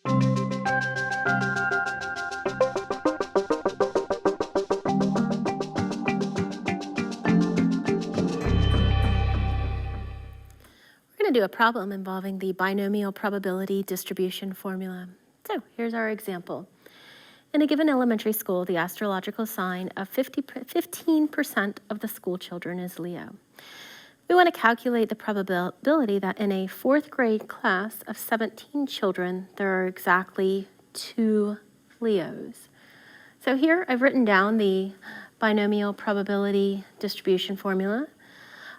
We're going to do a problem involving the binomial probability distribution formula. So here's our example. In a given elementary school, the astrological sign of 15% of the school children is Leo. We want to calculate the probability that in a fourth grade class of 17 children, there are exactly 2 Leos. So here I've written down the binomial probability distribution formula.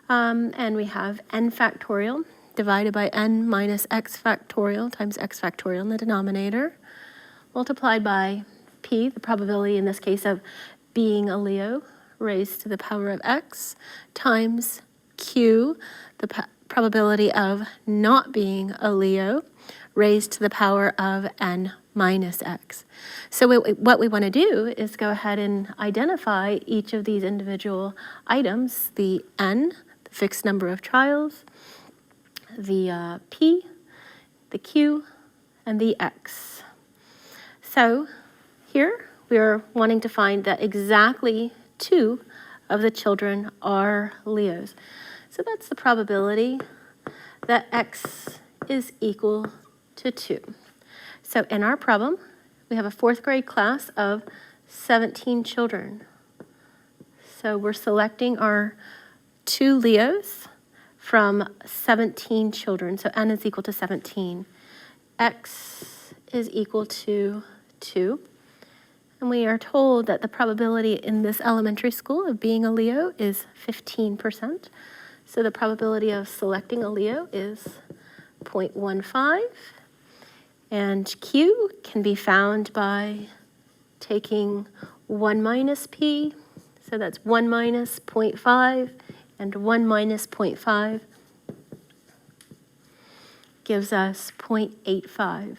And we have n factorial divided by n minus x factorial times x factorial in the denominator, multiplied by p, the probability in this case of being a Leo, raised to the power of x, times q, the probability of not being a Leo, raised to the power of n minus x. So what we want to do is go ahead and identify each of these individual items, the n, the fixed number of trials, the p, the q, and the x. So here we are wanting to find that exactly 2 of the children are Leos. So that's the probability that x is equal to 2. So in our problem, we have a fourth grade class of 17 children. So we're selecting our 2 Leos from 17 children. So n is equal to 17. X is equal to 2. And we are told that the probability in this elementary school of being a Leo is 15%. So the probability of selecting a Leo is 0.15. And Q can be found by taking 1 minus P. So that's 1 minus 0.5 and 1 minus 0.5 gives us 0.85.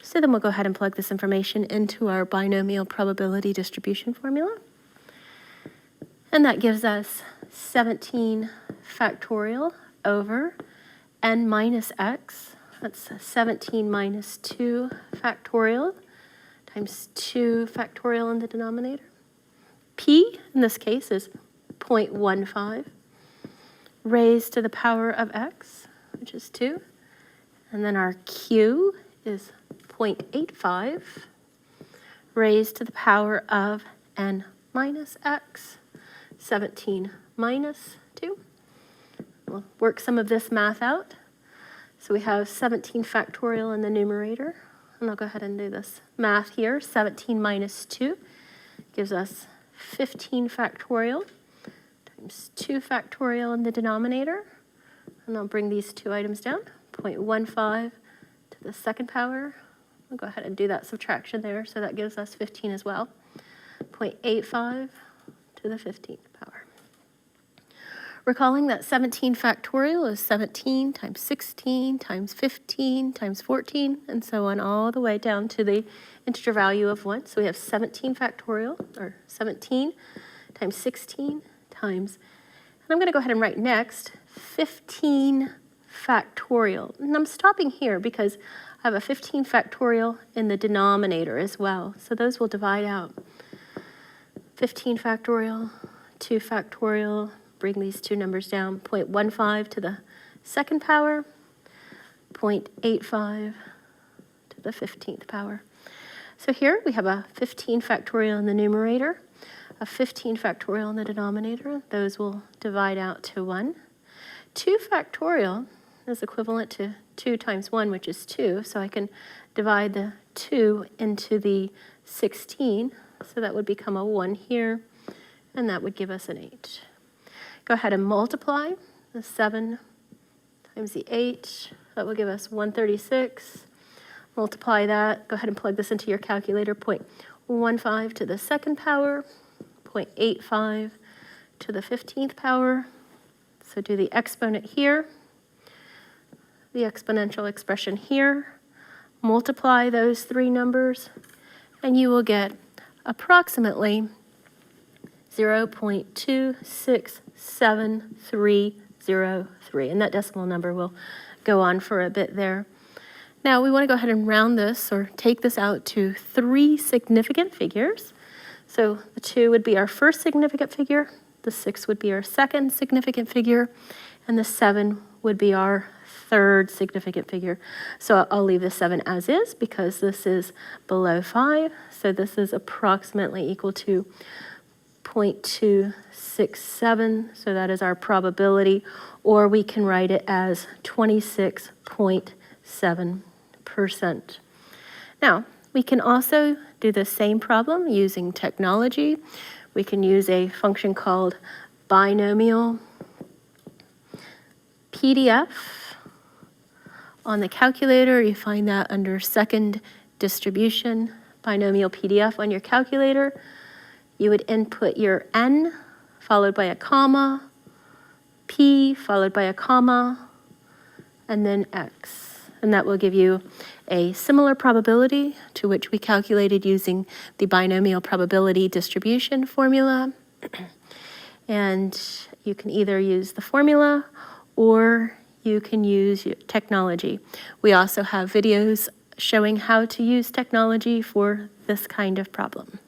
So then we'll go ahead and plug this information into our binomial probability distribution formula. And that gives us 17 factorial over n minus x. That's 17 minus 2 factorial times 2 factorial in the denominator. P, in this case, is 0.15 raised to the power of x, which is 2. And then our Q is 0.85 raised to the power of n minus x, 17 minus 2. We'll work some of this math out. So we have 17 factorial in the numerator, and I'll go ahead and do this math here. 17 minus 2 gives us 15 factorial times 2 factorial in the denominator, and I'll bring these 2 items down, 0.15 to the second power. I'll go ahead and do that subtraction there, so that gives us 15 as well, 0.85 to the 15th power. Recalling that 17 factorial is 17 times 16 times 15 times 14, and so on all the way down to the integer value of 1. So we have 17 factorial, or 17 times 16 times, and I'm going to go ahead and write next 15 factorial. And I'm stopping here because I have a 15 factorial in the denominator as well. So those will divide out. 15 factorial, 2 factorial, bring these 2 numbers down, 0.15 to the second power, 0.85 to the 15th power. So here we have a 15 factorial in the numerator, a 15 factorial in the denominator. Those will divide out to 1. 2 factorial is equivalent to 2 times 1, which is 2. So I can divide the 2 into the 16. So that would become a 1 here, and that would give us an 8. Go ahead and multiply the 7 times the 8. That will give us 136. Multiply that. Go ahead and plug this into your calculator. 0.15 to the second power, 0.85 to the 15th power. So do the exponent here, the exponential expression here. Multiply those 3 numbers, and you will get approximately 0.26733, and that decimal number will go on for a bit there. Now we want to go ahead and round this or take this out to 3 significant figures. So the 2 would be our first significant figure, the 6 would be our second significant figure, and the 7 would be our third significant figure. So I'll leave the 7 as is because this is below 5. So this is approximately equal to 0.267. So that is our probability, or we can write it as 26.7%. Now, we can also do the same problem using technology. We can use a function called binomial PDF. On the calculator, you find that under second distribution, binomial PDF on your calculator. You would input your n, followed by a comma, p, followed by a comma, and then x. And that will give you a similar probability to which we calculated using the binomial probability distribution formula. And you can either use the formula or you can use technology. We also have videos showing how to use technology for this kind of problem.